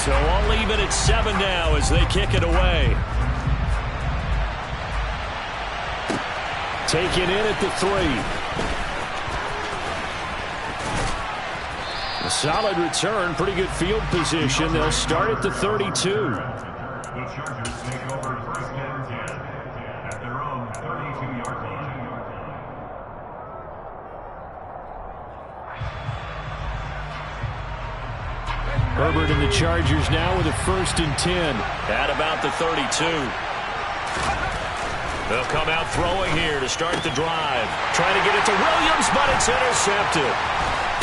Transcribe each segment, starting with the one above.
So I'll leave it at 7 now as they kick it away. Taken in at the 3. A solid return, pretty good field position. They'll start at the 32. The Chargers take over first and 10 at their own 32-yard line. Herbert and the Chargers now with a 1st and 10 at about the 32. They'll come out throwing here to start the drive. Trying to get it to Williams, but it's intercepted.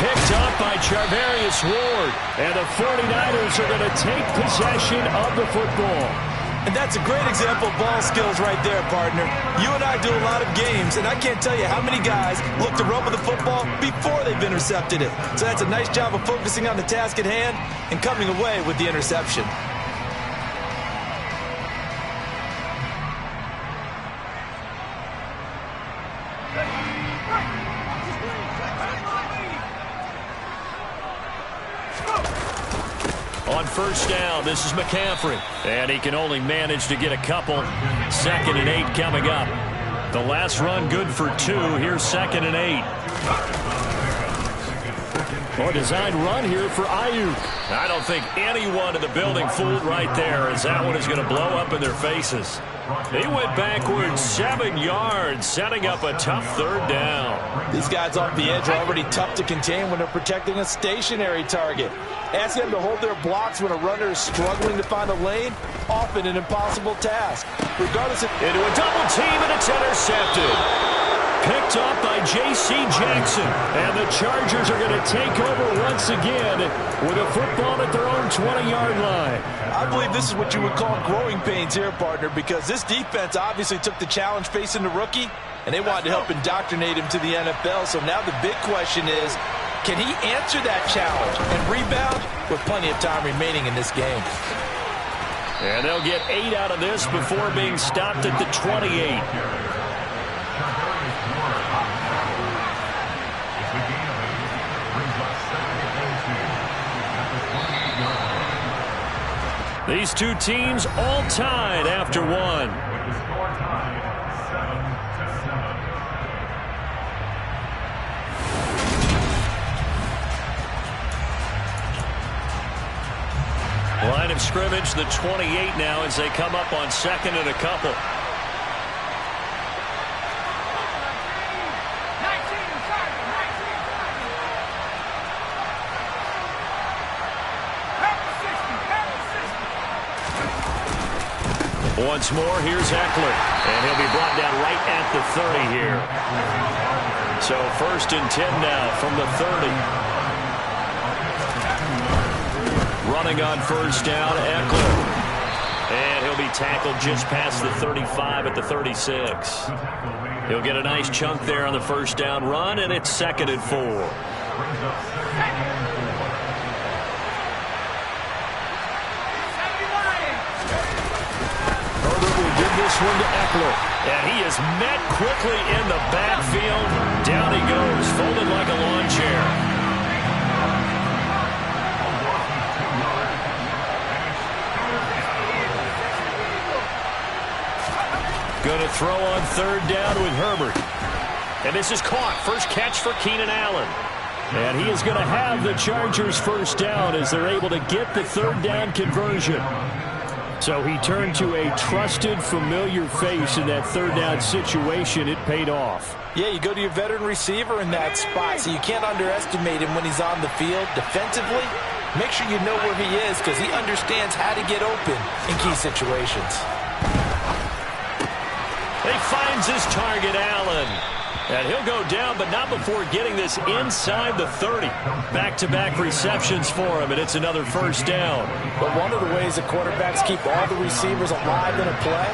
Picked up by Charvarius Ward. And the 49ers are going to take possession of the football. And that's a great example of ball skills right there, partner. You and I do a lot of games, and I can't tell you how many guys look to run with the football before they've intercepted it. So that's a nice job of focusing on the task at hand and coming away with the interception. On first down, this is McCaffrey. And he can only manage to get a couple. 2nd and 8 coming up. The last run good for 2. Here's 2nd and 8. A design run here for Ayuk. I don't think anyone in the building fooled right there, as that one is going to blow up in their faces. He went backwards 7 yards, setting up a tough 3rd down. These guys off the edge are already tough to contain when they're protecting a stationary target. Ask them to hold their blocks when a runner is struggling to find a lane, often an impossible task. Regardless of... Into a double team, and it's intercepted. Picked up by J.C. Jackson. And the Chargers are going to take over once again with a football at their own 20-yard line. I believe this is what you would call growing pains here, partner, because this defense obviously took the challenge facing the rookie, and they wanted to help indoctrinate him to the NFL. So now the big question is, can he answer that challenge and rebound with plenty of time remaining in this game? And they'll get 8 out of this before being stopped at the 28. These two teams all tied after one. With the score tied 7-7. Line of scrimmage, the 28 now as they come up on 2nd and a couple. Once more, here's Eckler. And he'll be brought down right at the 30 here. So 1st and 10 now from the 30. Running on first down, Eckler. And he'll be tackled just past the 35 at the 36. He'll get a nice chunk there on the first down run, and it's 2nd and 4. This one to Eckler, and he is met quickly in the backfield. Down he goes, folded like a lawn chair. Going to throw on 3rd down with Herbert. And this is caught. First catch for Keenan Allen. And he is going to have the Chargers first down as they're able to get the 3rd down conversion. So he turned to a trusted, familiar face in that 3rd down situation. It paid off. Yeah, you go to your veteran receiver in that spot, so you can't underestimate him when he's on the field. Defensively, make sure you know where he is because he understands how to get open in key situations. He finds his target, Allen. And he'll go down, but not before getting this inside the 30. Back-to-back receptions for him, and it's another first down. But one of the ways the quarterbacks keep all the receivers alive in a play,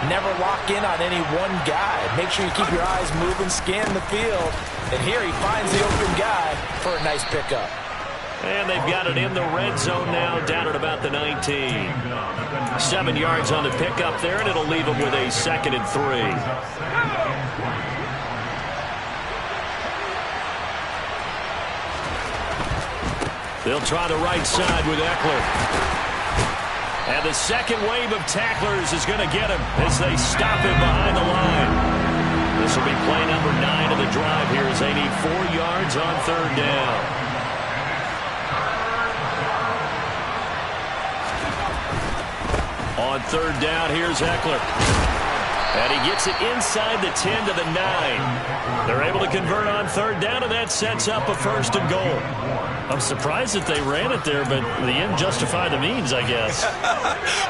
never lock in on any one guy. Make sure you keep your eyes moving, scan the field. And here he finds the open guy for a nice pickup. And they've got it in the red zone now, down at about the 19. 7 yards on the pickup there, and it'll leave them with a 2nd and 3. They'll try the right side with Eckler. And the second wave of tacklers is going to get him as they stop him behind the line. This will be play number 9 of the drive here as they need 4 yards on third down. On third down, here's Eckler. And he gets it inside the 10 to the 9. They're able to convert on third down, and that sets up a first and goal. I'm surprised that they ran it there, but the end justified the means, I guess.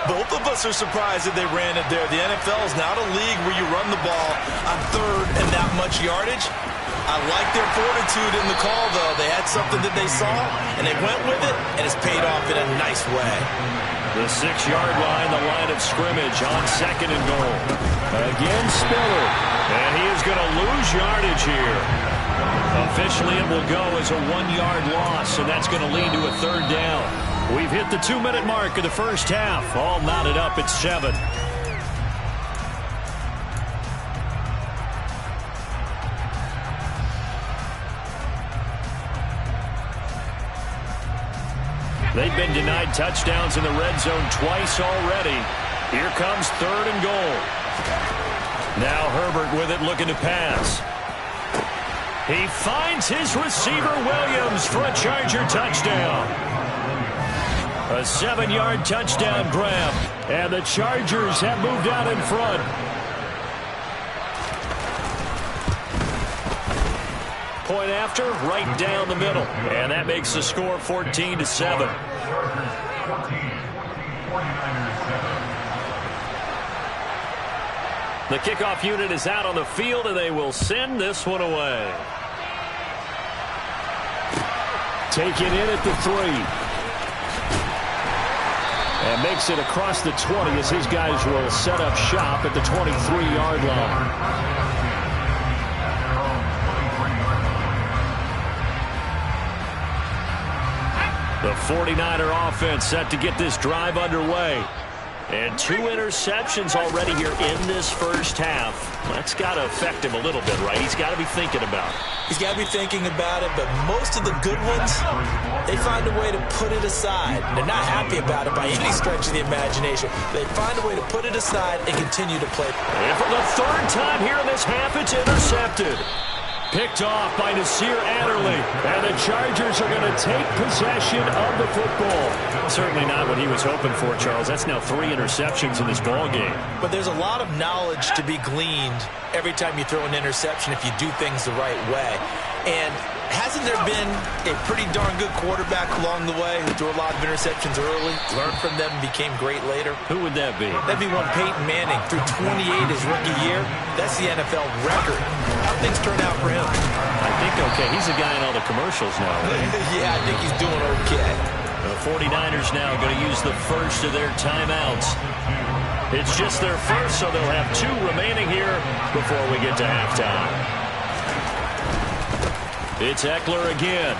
Both of us are surprised that they ran it there. The NFL is not a league where you run the ball on third and that much yardage. I like their fortitude in the call, though. They had something that they saw, and they went with it, and it's paid off in a nice way. The 6-yard line, the line of scrimmage on second and goal. Again, Spiller. And he is going to lose yardage here. Officially, it will go as a 1-yard loss, and that's going to lead to a third down. We've hit the 2-minute mark of the first half. All knotted up at 7. They've been denied touchdowns in the red zone twice already. Here comes third and goal. Now Herbert with it, looking to pass. He finds his receiver Williams for a Charger touchdown. A 7-yard touchdown grab, and the Chargers have moved out in front. Point after, right down the middle. And that makes the score 14-7. The kickoff unit is out on the field, and they will send this one away. Taken in at the 3. And makes it across the 20 as his guys will set up shop at the 23-yard line. The 49er offense set to get this drive underway. And 2 interceptions already here in this first half. That's got to affect him a little bit, right? He's got to be thinking about it. He's got to be thinking about it, but most of the good ones, they find a way to put it aside. They're not happy about it by any stretch of the imagination. They find a way to put it aside and continue to play. And for the 3rd time here in this half, it's intercepted. Picked off by Nasir Adderley. And the Chargers are going to take possession of the football. Certainly not what he was hoping for, Charles. That's now 3 interceptions in this ball game. But there's a lot of knowledge to be gleaned every time you throw an interception if you do things the right way. And hasn't there been a pretty darn good quarterback along the way who threw a lot of interceptions early, learned from them, and became great later? Who would that be? That'd be one Peyton Manning. Threw 28 his rookie year. That's the NFL record. How things turn out for him? I think okay. He's a guy in all the commercials now, right? Yeah, I think he's doing okay. The 49ers now going to use the first of their timeouts. It's just their first, so they'll have 2 remaining here before we get to halftime. It's Eckler again.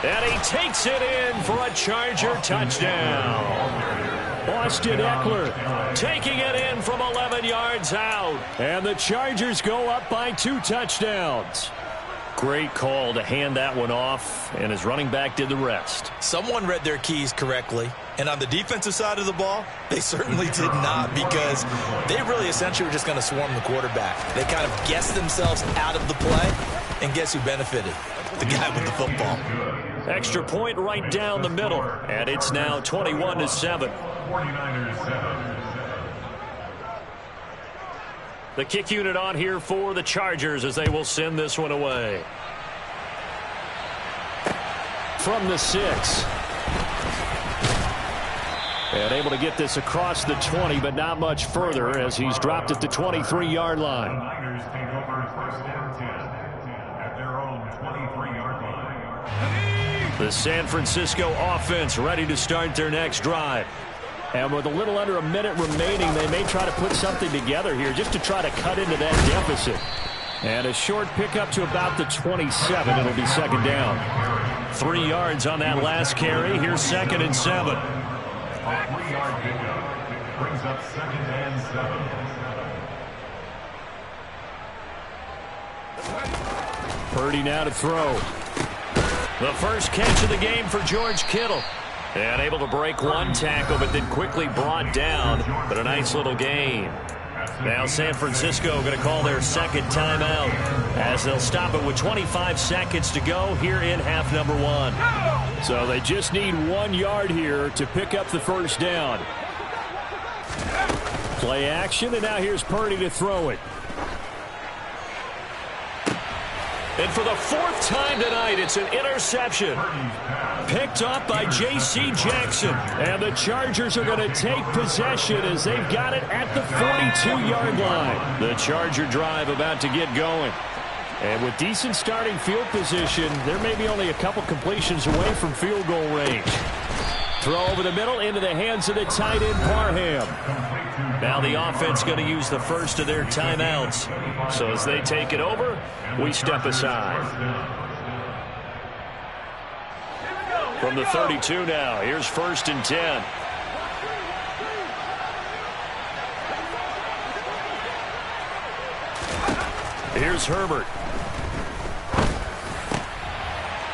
And he takes it in for a Charger touchdown. Austin Eckler taking it in from 11 yards out. And the Chargers go up by 2 touchdowns. Great call to hand that one off, and his running back did the rest. Someone read their keys correctly, and on the defensive side of the ball, they certainly did not, because they really essentially were just going to swarm the quarterback. They kind of guessed themselves out of the play, and guess who benefited? The guy with the football. Extra point right down the middle, and it's now 21-7. 49ers 7. The kick unit on here for the Chargers as they will send this one away. From the 6. And able to get this across the 20, but not much further as he's dropped at the 23-yard line. The Niners take over 1st and 10 at their own 23-yard line. The San Francisco offense ready to start their next drive. And with a little under a minute remaining, they may try to put something together here just to try to cut into that deficit. And a short pickup to about the 27. It'll be 2nd down. 3 yards on that last carry. Here's 2nd and 7. A 3-yard pickup brings up 2nd and 7. Purdy now to throw. The first catch of the game for George Kittle. And able to break one tackle, but then quickly brought down. But a nice little gain. Now San Francisco going to call their second timeout as they'll stop it with 25 seconds to go here in half number 1. So they just need 1 yard here to pick up the first down. Play action, and now here's Purdy to throw it. And for the 4th time tonight, it's an interception. Picked off by J.C. Jackson. And the Chargers are going to take possession as they've got it at the 42-yard line. The Charger drive about to get going. And with decent starting field position, there may be only a couple completions away from field goal range. Throw over the middle into the hands of the tight end, Parham. Now the offense going to use the first of their timeouts. So as they take it over, we step aside. From the 32 now, here's 1st and 10. Here's Herbert.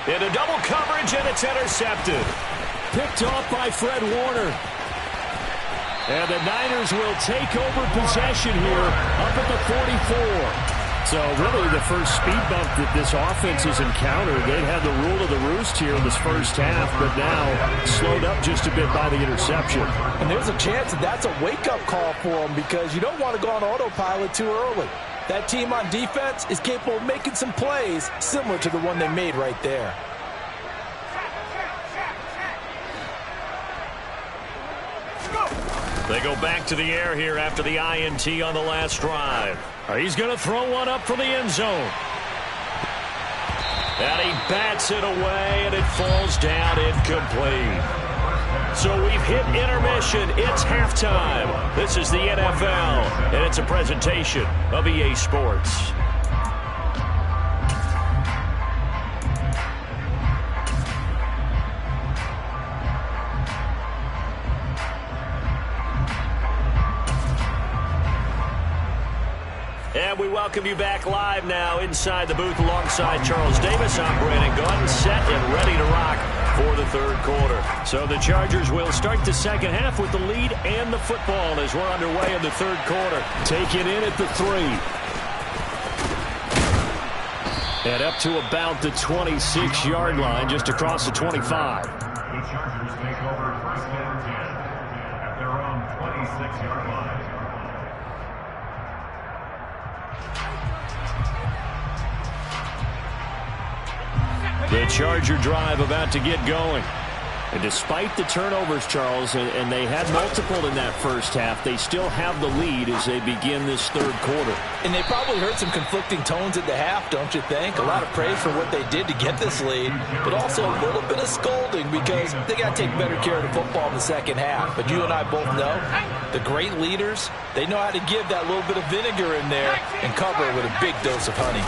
Into double coverage, and it's intercepted. Picked off by Fred Warner. And the Niners will take over possession here up at the 44. So really the first speed bump that this offense has encountered. They'd had the rule of the roost here in this first half, but now slowed up just a bit by the interception. And there's a chance that that's a wake-up call for them because you don't want to go on autopilot too early. That team on defense is capable of making some plays similar to the one they made right there. They go back to the air here after the INT on the last drive. He's going to throw one up for the end zone. And he bats it away, and it falls down incomplete. So we've hit intermission. It's halftime. This is the NFL, and it's a presentation of EA Sports. And we welcome you back live now inside the booth alongside Charles Davis. I'm Brandon Gaudin, set and ready to rock for the third quarter. So the Chargers will start the second half with the lead and the football as we're underway in the third quarter. Take it in at the 3. And up to about the 26-yard line, just across the 25. The Chargers take over 1st and 10 at their own 26-yard line. The Charger drive about to get going. And despite the turnovers, Charles, and they had multiple in that first half, they still have the lead as they begin this third quarter. And they probably heard some conflicting tones at the half, don't you think? A lot of praise for what they did to get this lead, but also a little bit of scolding because they got to take better care of the football in the second half. But you and I both know the great leaders, they know how to give that little bit of vinegar in there and cover it with a big dose of honey.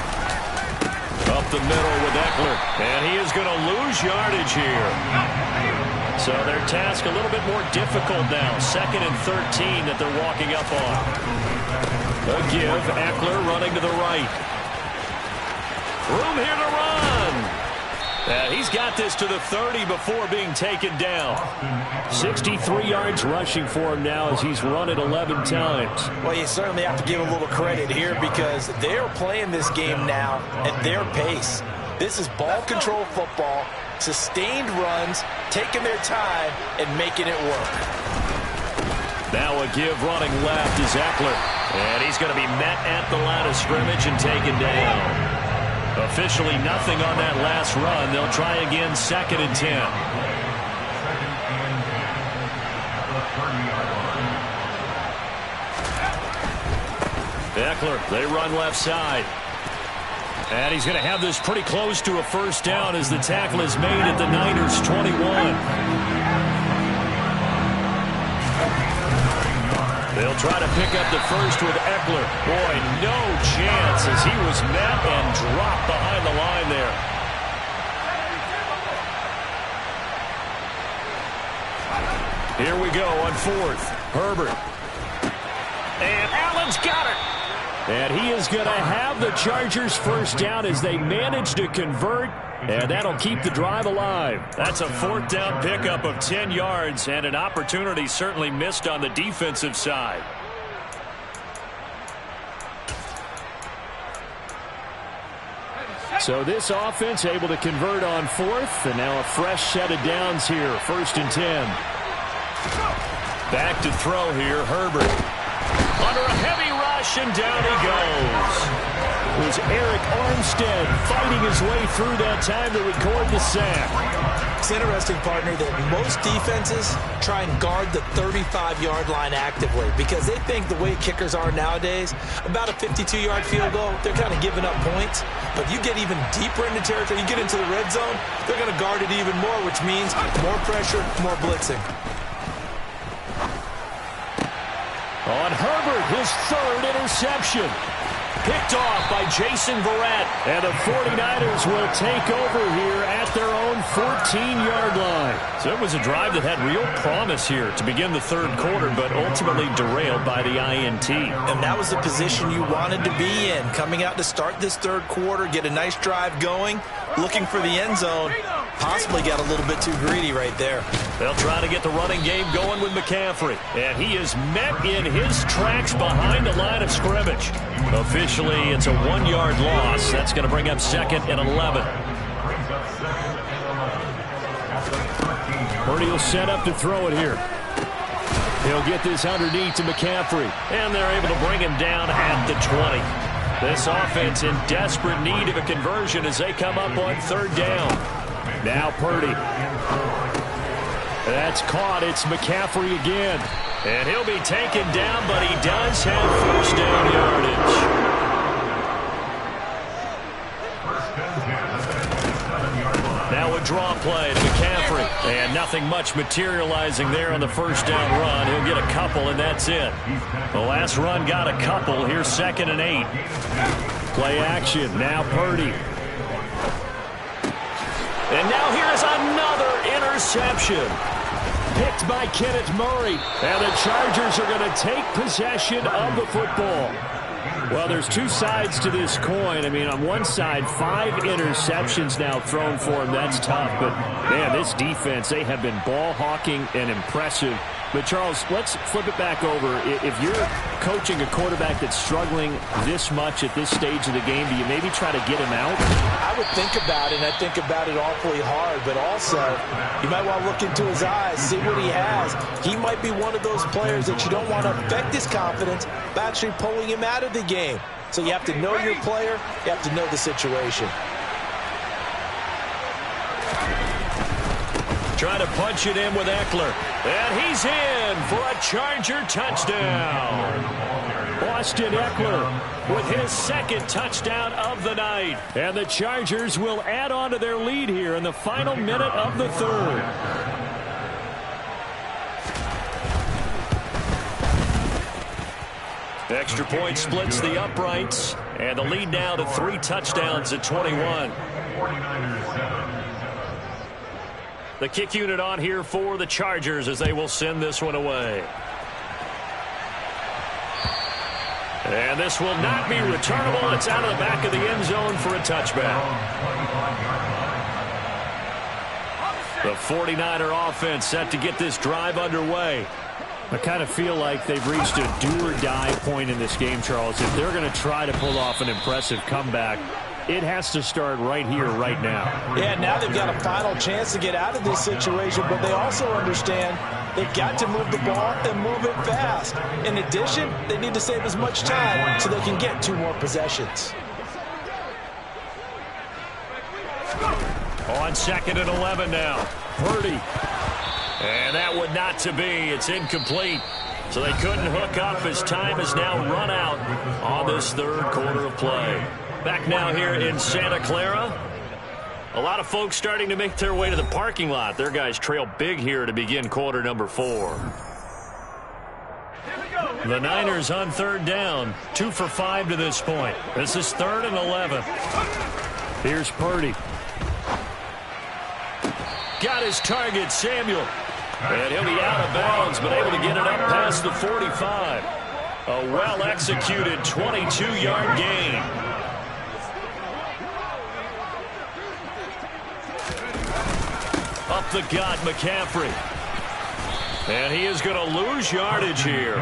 Up the middle with Eckler, and he is going to lose yardage here. So their task a little bit more difficult now. 2nd and 13 that they're walking up on. A give, Eckler running to the right. Room here to run. He's got this to the 30 before being taken down. 63 yards rushing for him now as he's run it 11 times. Well, you certainly have to give a little credit here because they're playing this game now at their pace. This is ball control football, sustained runs, taking their time, and making it work. Now a give running left is Eckler. And he's going to be met at the line of scrimmage and taken down. Officially nothing on that last run. They'll try again 2nd and 10. Eckler, they run left side. And he's going to have this pretty close to a first down as the tackle is made at the Niners' 21. They'll try to pick up the first with Eckler. Boy, no chance as he was met and dropped behind the line there. Here we go on 4th. Herbert. And Allen's got it. And he is going to have the Chargers first down as they manage to convert And that'll keep the drive alive. That's a 4th down pickup of 10 yards and an opportunity certainly missed on the defensive side. So this offense able to convert on 4th, and now a fresh set of downs here. 1st and 10. Back to throw here, Herbert. Under a heavy rush, and down he goes. It was Eric Armstead fighting his way through that time to record the sack. It's interesting, partner, that most defenses try and guard the 35-yard line actively because they think the way kickers are nowadays, about a 52-yard field goal, they're kind of giving up points. But you get even deeper into territory, you get into the red zone, they're going to guard it even more, which means more pressure, more blitzing. On Herbert, his 3rd interception. Picked off by Jason Verrett. And the 49ers will take over here at their own 14-yard line. So it was a drive that had real promise here to begin the 3rd quarter, but ultimately derailed by the INT. And that was the position you wanted to be in. Coming out to start this 3rd quarter, get a nice drive going, looking for the end zone. Possibly got a little bit too greedy right there. They'll try to get the running game going with McCaffrey. And he is met in his tracks behind the line of scrimmage. Officially, it's a 1-yard loss. That's going to bring up 2nd and 11. Purdy will set up to throw it here. He'll get this underneath to McCaffrey. And they're able to bring him down at the 20. This offense in desperate need of a conversion as they come up on 3rd down. Now Purdy. That's caught. It's McCaffrey again. And he'll be taken down, but he does have 1st down yardage. Now a draw play to McCaffrey. And nothing much materializing there on the 1st down run. He'll get a couple, and that's it. The last run got a couple. Here's 2nd and 8. Play action. Now Purdy. And now here's another interception. Picked by Kenneth Murray. And the Chargers are going to take possession of the football. Well, there's 2 sides to this coin. I mean, on one side, 5 interceptions now thrown for him. That's tough. But, man, this defense, they have been ball hawking and impressive. But, Charles, let's flip it back over. If you're coaching a quarterback that's struggling this much at this stage of the game, do you maybe try to get him out? I would think about it, and I think about it awfully hard. But also, you might want to look into his eyes, see what he has. He might be one of those players that you don't want to affect his confidence by actually pulling him out of the game. So you have to know your player. You have to know the situation. Trying to punch it in with Eckler. And he's in for a Charger touchdown. Austin Eckler with his 2nd touchdown of the night. And the Chargers will add on to their lead here in the final minute of the 3rd. Extra point splits the uprights. And the lead now to 3 touchdowns at 21. The kick unit on here for the Chargers as they will send this one away. And this will not be returnable. It's out of the back of the end zone for a touchback. The 49er offense set to get this drive underway. I kind of feel like they've reached a do-or-die point in this game, Charles. If they're going to try to pull off an impressive comeback, it has to start right here, right now. Yeah, now they've got a final chance to get out of this situation, but they also understand they've got to move the ball and move it fast. In addition, they need to save as much time so they can get 2 more possessions. On 2nd and 11 now. Purdy. And that would not to be. It's incomplete. So they couldn't hook up as time has now run out on this 3rd quarter of play. Back now here in Santa Clara. A lot of folks starting to make their way to the parking lot. Their guys trail big here to begin quarter number 4. The Niners on 3rd down. 2 for 5 to this point. This is 3rd and 11. Here's Purdy. Got his target, Samuel. And he'll be out of bounds, but able to get it up past the 45. A well-executed 22-yard gain. the gut, McCaffrey. And he is going to lose yardage here.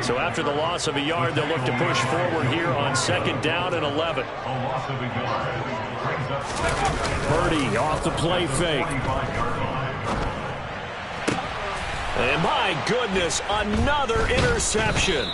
So after the loss of a yard, they'll look to push forward here on 2nd down and 11. Purdy off the play fake. And my goodness, another interception.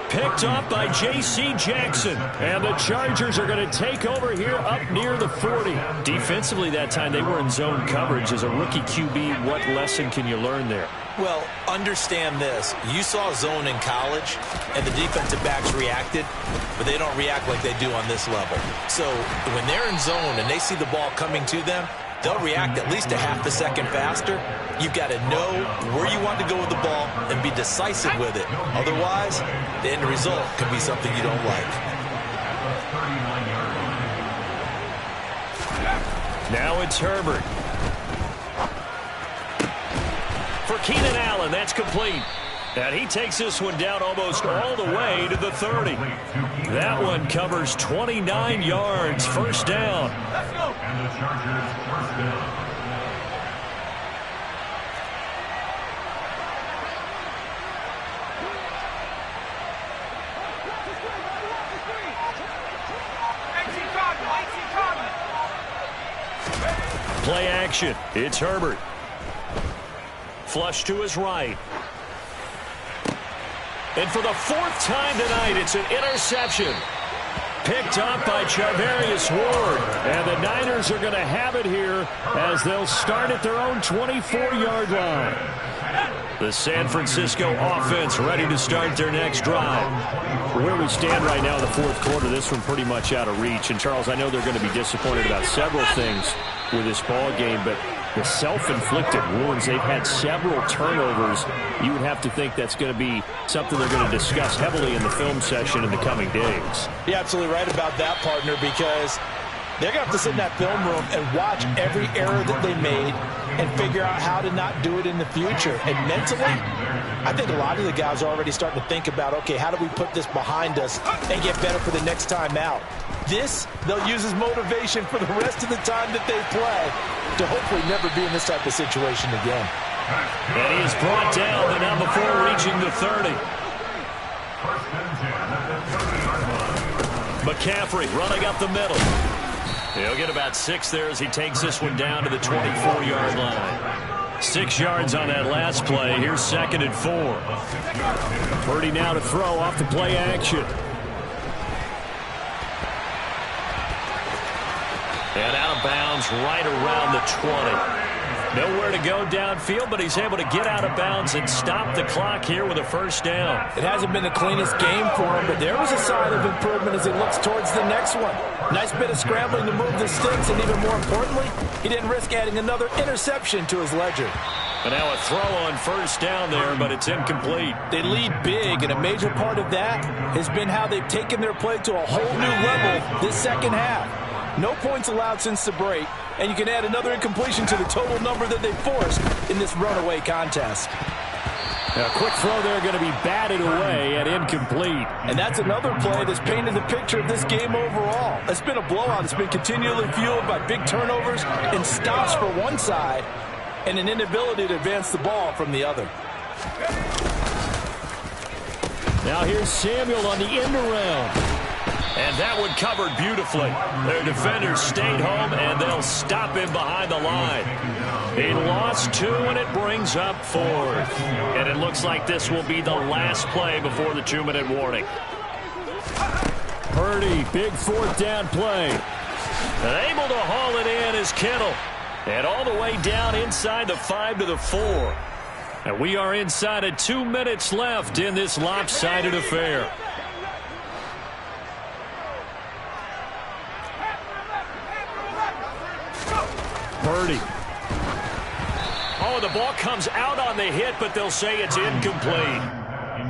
Picked up by J.C. Jackson. And the Chargers are going to take over here up near the 40. Defensively that time, they were in zone coverage. As a rookie QB, what lesson can you learn there? Well, understand this. You saw zone in college, and the defensive backs reacted, but they don't react like they do on this level. So when they're in zone and they see the ball coming to them, they'll react at least a half a second faster. You've got to know where you want to go with the ball and be decisive with it. Otherwise, the end result could be something you don't like. Now it's Herbert. For Keenan Allen, that's complete. And he takes this one down almost all the way to the 30. That one covers 29 yards. First down. And the Chargers first down. Play action. It's Herbert. Flush to his right. And for the 4th time tonight, it's an interception. Picked up by Charvarius Ward. And the Niners are going to have it here as they'll start at their own 24-yard line. The San Francisco offense ready to start their next drive. Where we stand right now in the 4th quarter, this one pretty much out of reach. And, Charles, I know they're going to be disappointed about several things with this ball game, but the self-inflicted wounds, they've had several turnovers. You would have to think that's going to be something they're going to discuss heavily in the film session in the coming days. You're absolutely right about that, partner, because they're going to have to sit in that film room and watch every error that they made and figure out how to not do it in the future. And mentally, I think a lot of the guys are already starting to think about, okay, how do we put this behind us and get better for the next time out? This, they'll use as motivation for the rest of the time that they play to hopefully never be in this type of situation again. And he is brought down, but not before reaching the 30. McCaffrey running up the middle. He'll get about 6 there as he takes this one down to the 24-yard line. 6 yards on that last play. Here's 2nd and 4. Purdy now to throw off the play action. And out of bounds right around the 20. Nowhere to go downfield, but he's able to get out of bounds and stop the clock here with a first down. It hasn't been the cleanest game for him, but there was a sign of improvement as he looks towards the next one. Nice bit of scrambling to move the sticks, and even more importantly, he didn't risk adding another interception to his ledger. And now a throw on first down there, but it's incomplete. They lead big, and a major part of that has been how they've taken their play to a whole new level this second half. No points allowed since the break, and you can add another incompletion to the total number that they forced in this runaway contest. A quick throw there going to be batted away and incomplete. And that's another play that's painted the picture of this game overall. It's been a blowout. It's been continually fueled by big turnovers and stops for one side and an inability to advance the ball from the other. Now here's Samuel on the end around. And that one covered beautifully. Their defenders stayed home, and they'll stop him behind the line. He lost 2, and it brings up 4th. And it looks like this will be the last play before the 2-minute warning. Purdy, big 4th down play. And able to haul it in is Kittle. And all the way down inside the 5 to the 4. And we are inside of 2 minutes left in this lopsided affair. Purdy. Oh, the ball comes out on the hit, but they'll say it's incomplete.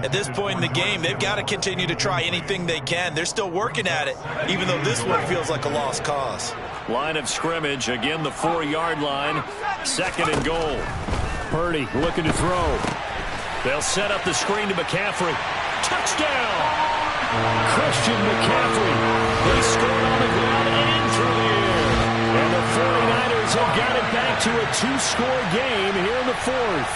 At this point in the game, they've got to continue to try anything they can. They're still working at it, even though this one feels like a lost cause. Line of scrimmage, again the 4-yard line, 2nd and goal. Purdy looking to throw. They'll set up the screen to McCaffrey. Touchdown! Christian McCaffrey. He scored on the ground and in through the air. And the 49ers have got it back to a 2-score game here in the fourth.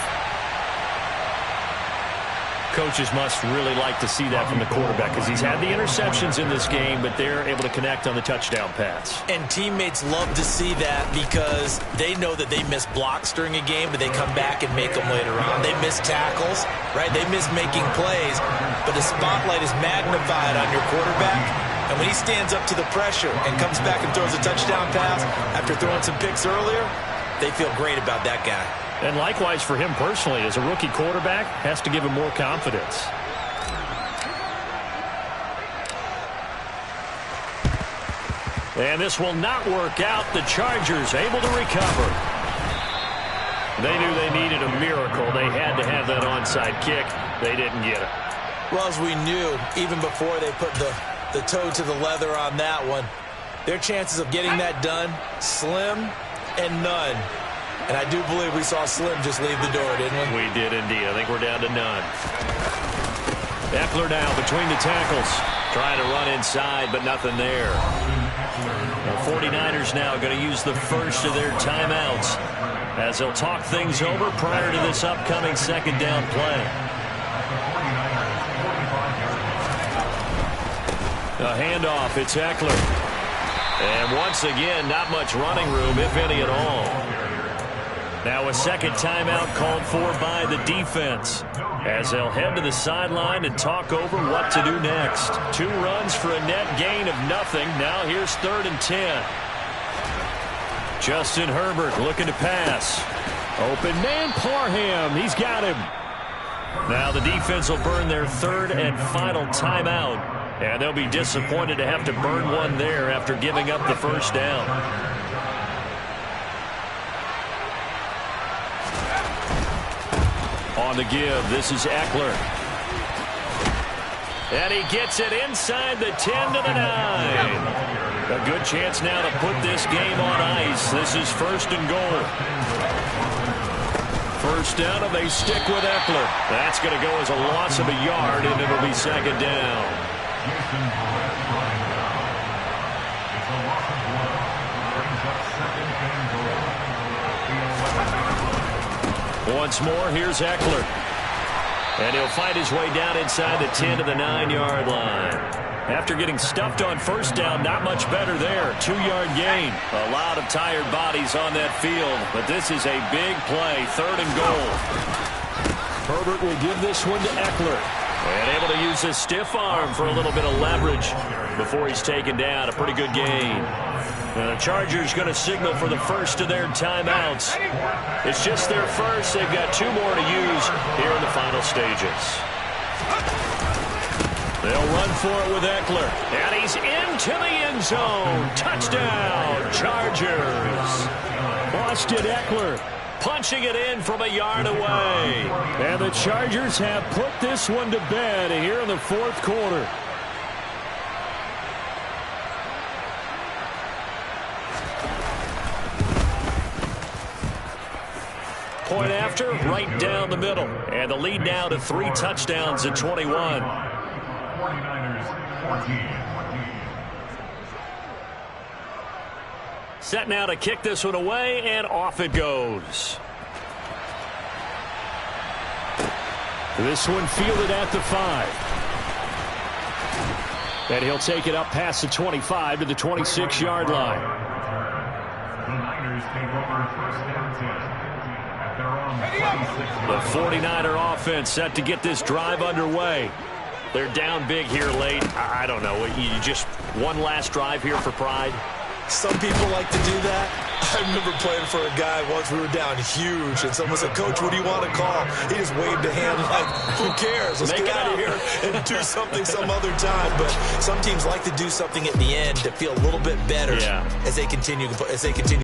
Coaches must really like to see that from the quarterback because he's had the interceptions in this game, but they're able to connect on the touchdown pass. And teammates love to see that because they know that they miss blocks during a game, but they come back and make them later on. They miss tackles, right? They miss making plays, but the spotlight is magnified on your quarterback. And when he stands up to the pressure and comes back and throws a touchdown pass after throwing some picks earlier, they feel great about that guy. And likewise for him personally, as a rookie quarterback, has to give him more confidence. And this will not work out. The Chargers able to recover. They knew they needed a miracle. They had to have that onside kick. They didn't get it. Well, as we knew, even before they put the toe to the leather on that one, their chances of getting that done, slim and none. And I do believe we saw Slim just leave the door, didn't we? We did indeed. I think we're down to none. Eckler now between the tackles. Trying to run inside, but nothing there. The 49ers now going to use the first of their timeouts as they'll talk things over prior to this upcoming second down play. A handoff. It's Eckler. And once again, not much running room, if any at all. Now a second timeout called for by the defense as they'll head to the sideline and talk over what to do next. 2 runs for a net gain of nothing. Now here's 3rd and 10. Justin Herbert looking to pass. Open man Parham. He's got him. Now the defense will burn their 3rd and final timeout. And they'll be disappointed to have to burn one there after giving up the first down. On the give, this is Eckler. And he gets it inside the 10 to the 9. A good chance now to put this game on ice. This is 1st and goal. First down, and they stick with Eckler. That's going to go as a loss of a yard, and it'll be 2nd down. Once more, here's Eckler. And he'll find his way down inside the 10 to the 9-yard line. After getting stuffed on first down, not much better there. 2-yard gain. A lot of tired bodies on that field, but this is a big play. 3rd and goal. Herbert will give this one to Eckler. And able to use his stiff arm for a little bit of leverage before he's taken down. A pretty good gain. The Chargers going to signal for the first of their timeouts. It's just their first. They've got 2 more to use here in the final stages. They'll run for it with Eckler. And he's into the end zone. Touchdown, Chargers. Austin Eckler punching it in from a yard away. And the Chargers have put this one to bed here in the 4th quarter. Point after, right down the middle. And the lead now to 3 touchdowns at 21. 49ers 14. Set now to kick this one away, and off it goes. This one fielded at the 5. And he'll take it up past the 25 to the 26-yard line. The Niners take over 1st and 10. The 49er offense set to get this drive underway. They're down big here late. I don't know. You just one last drive here for pride? Some people like to do that. I remember playing for a guy once. We were down huge, and someone said, "Coach, what do you want to call?" He just waved a hand like, "Who cares? Let's get out of here and do something some other time." But some teams like to do something at the end to feel a little bit better as they continue.